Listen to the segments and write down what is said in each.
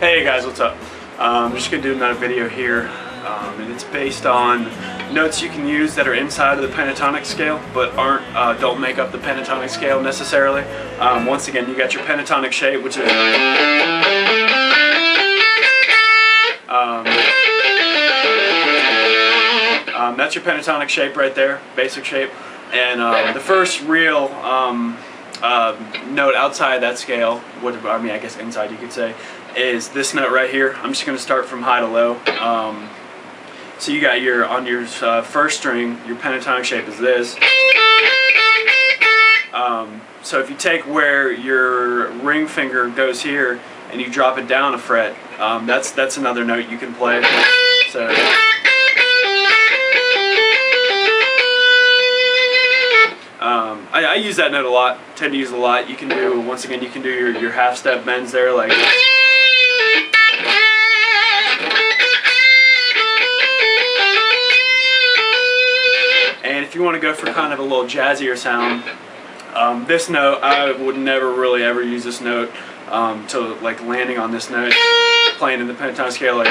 Hey guys, what's up? I'm just going to do another video here, and it's based on notes you can use that are inside of the pentatonic scale, but don't make up the pentatonic scale necessarily. Once again, you got your pentatonic shape, which is that's your pentatonic shape right there, basic shape. And the first real note outside that scale, I guess inside you could say, is this note right here. I'm just going to start from high to low. So you got on your first string, your pentatonic shape is this. So if you take where your ring finger goes here and you drop it down a fret, that's another note you can play. So. I use that note a lot, tend to use it a lot. You can do, once again, you can do your half step bends there, like. And if you want to go for kind of a little jazzier sound, this note, I would never really ever use this note to like landing on this note, playing in the pentatonic scale like.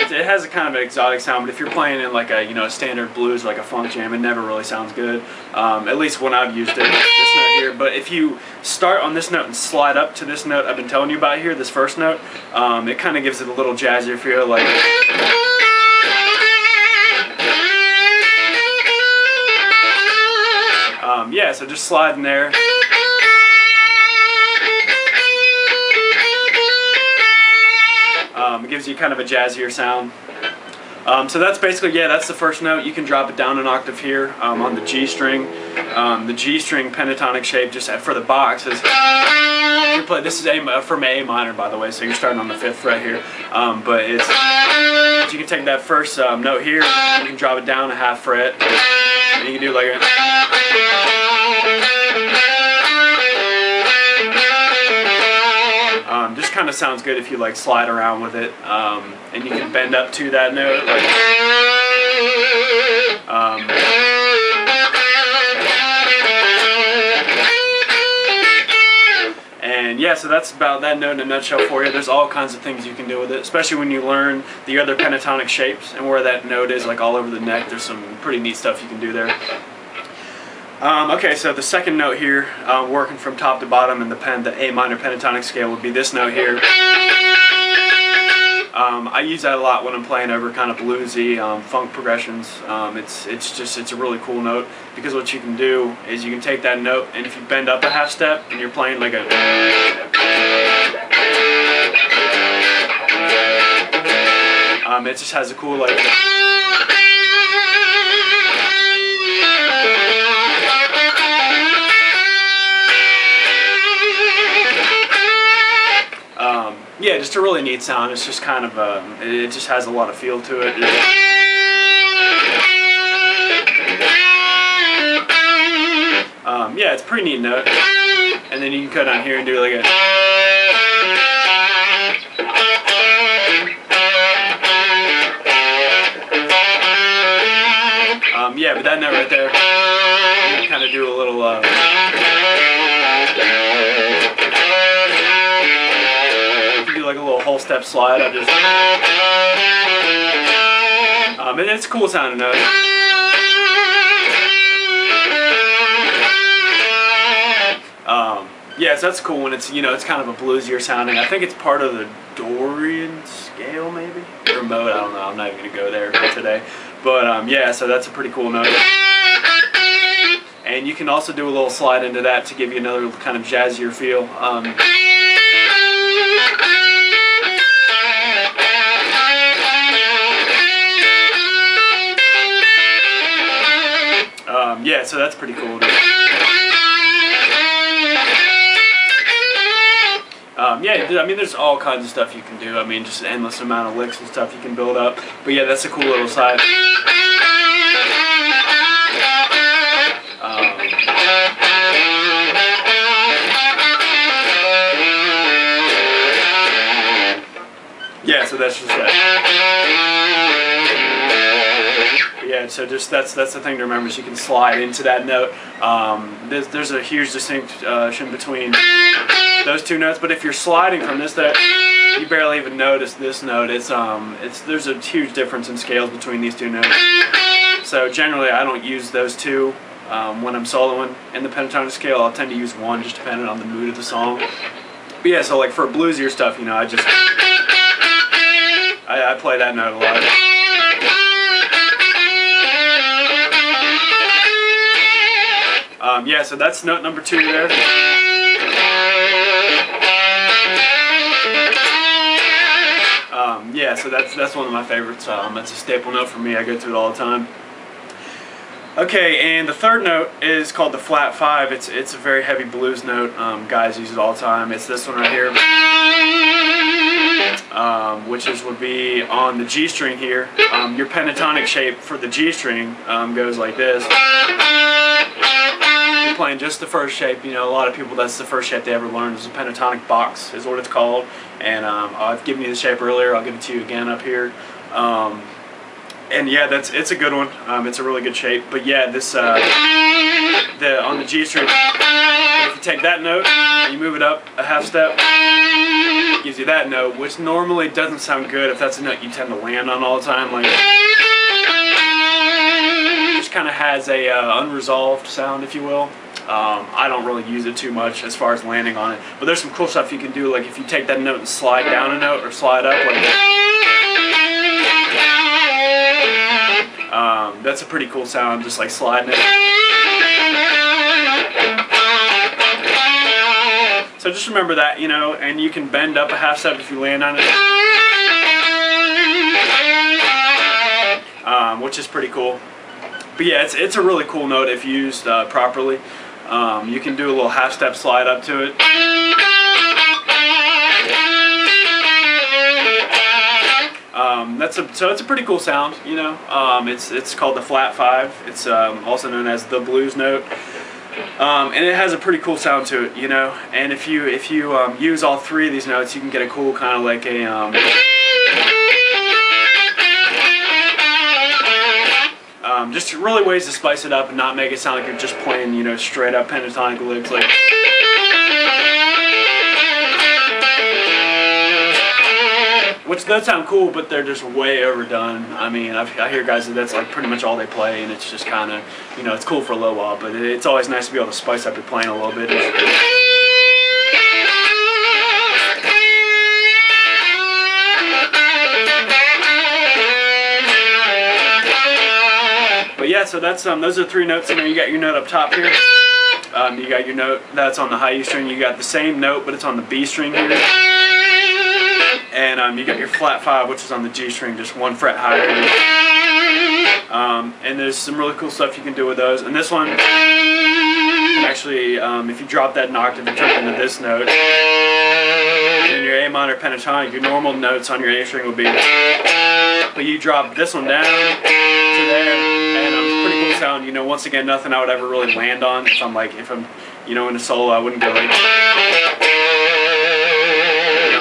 It has a kind of an exotic sound, but if you're playing in like a standard blues, like a funk jam, it never really sounds good. At least when I've used it, this note here. But if you start on this note and slide up to this note I've been telling you about here, this first note, it kind of gives it a little jazzier feel, like. Yeah, so just slide in there. It gives you kind of a jazzier sound. So that's basically, yeah, that's the first note. You can drop it down an octave here on the G string. The G string pentatonic shape, just for the box, is this is from A minor, by the way, so you're starting on the 5th fret here. But you can take that first note here, you can drop it down a half fret, and you can do like a. Just kind of sounds good if you like slide around with it, and you can bend up to that note. Like, and yeah, so that's about that note in a nutshell for you. There's all kinds of things you can do with it, especially when you learn the other pentatonic shapes and where that note is, like all over the neck. There's some pretty neat stuff you can do there. Okay, so the second note here, working from top to bottom in the A minor pentatonic scale, would be this note here. I use that a lot when I'm playing over kind of bluesy funk progressions. It's a really cool note, because what you can do is you can take that note, and if you bend up a half step and you're playing like a. It just has a cool like. Yeah, just a really neat sound. It's just kind of it just has a lot of feel to it. Yeah, it's a pretty neat note. And then you can go down here and do like a. Yeah, but that note right there, you can kind of do a little. Like a little whole step slide. And it's a cool sounding note. Yeah, so that's cool when it's it's kind of a bluesier sounding. I think it's part of the Dorian scale, maybe, or mode. I don't know. I'm not even gonna go there today. But yeah, so that's a pretty cool note. And you can also do a little slide into that to give you another kind of jazzier feel. Yeah, so that's pretty cool. Yeah, I mean, there's all kinds of stuff you can do. I mean, just an endless amount of licks and stuff you can build up. But yeah, that's a cool little side. Yeah, so that's just that. Yeah, so just that's the thing to remember, is you can slide into that note. There's a huge distinction between those two notes. But if you're sliding from this to that, you barely even notice this note. There's a huge difference in scales between these two notes. So generally I don't use those two when I'm soloing in the pentatonic scale. I'll tend to use one just depending on the mood of the song. But yeah, so like for bluesier stuff, you know, I play that note a lot. Yeah, so that's note number 2 there. Yeah, so that's one of my favorites. That's a staple note for me. I go through it all the time. Okay, and the third note is called the flat 5. It's a very heavy blues note. Guys use it all the time. It's this one right here, which would be on the G string here. Your pentatonic shape for the G string goes like this. You're playing just the first shape. You know, a lot of people, that's the first shape they ever learned is a pentatonic box is what it's called. And I've given you the shape earlier. I'll give it to you again up here. And yeah, it's a good one. It's a really good shape. But yeah, this on the G string, if you take that note and you move it up a half step, it gives you that note, which normally doesn't sound good if that's a note you tend to land on all the time. Like, it just kind of has a unresolved sound, if you will. I don't really use it too much as far as landing on it. But there's some cool stuff you can do, like if you take that note and slide down a note or slide up like that. That's a pretty cool sound, just like sliding it. So just remember that, you know, and you can bend up a half step if you land on it, which is pretty cool. But yeah, it's a really cool note if used properly. You can do a little half step slide up to it. So it's a pretty cool sound, you know. It's called the flat 5. It's also known as the blues note, and it has a pretty cool sound to it, you know. And if you use all 3 of these notes, you can get a cool kind of like a just really ways to spice it up and not make it sound like you're just playing, you know, straight up pentatonic licks like. Which does sound cool, but they're just way overdone. I mean, I hear guys that's like pretty much all they play, and it's just kind of, you know, it's cool for low wall, but it's always nice to be able to spice up your playing a little bit. But yeah, so that's those are 3 notes. You know, you got your note up top here. You got your note that's on the high E string. You got the same note, but it's on the B string here. And you got your flat 5, which is on the G string, just 1 fret higher. And there's some really cool stuff you can do with those. And this one, actually, if you drop that an octave and turn it into this note, in your A minor pentatonic, your normal notes on your A string would be, but you drop this one down to there, and it's a pretty cool sound. You know, once again, nothing I would ever really land on. If I'm, you know, in a solo, I wouldn't go like,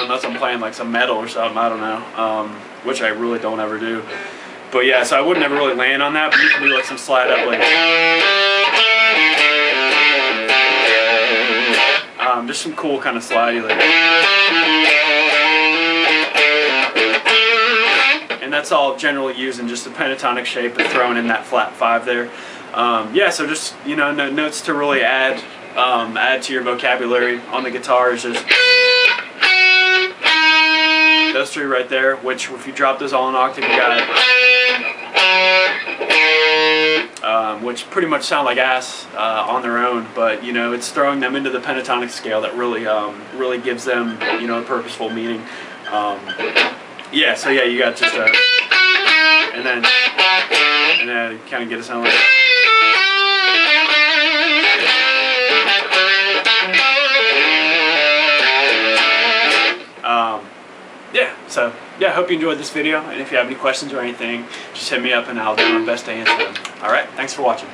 unless I'm playing like some metal or something, I don't know, which I really don't ever do. But yeah, so I would never really land on that, but you can do like some slide up like just some cool kind of slide like. And that's all generally using just the pentatonic shape and throwing in that flat 5 there. Yeah, so just, you know, notes to really add to your vocabulary on the guitar is just those 3 right there, which if you drop those all in octave, you got which pretty much sound like ass on their own, but you know, it's throwing them into the pentatonic scale that really really gives them, you know, a purposeful meaning. Yeah, so yeah, you got just a, and then kind of get a sound like. Yeah, so yeah, I hope you enjoyed this video, and if you have any questions or anything, just hit me up and I'll do my best to answer them. Alright, thanks for watching.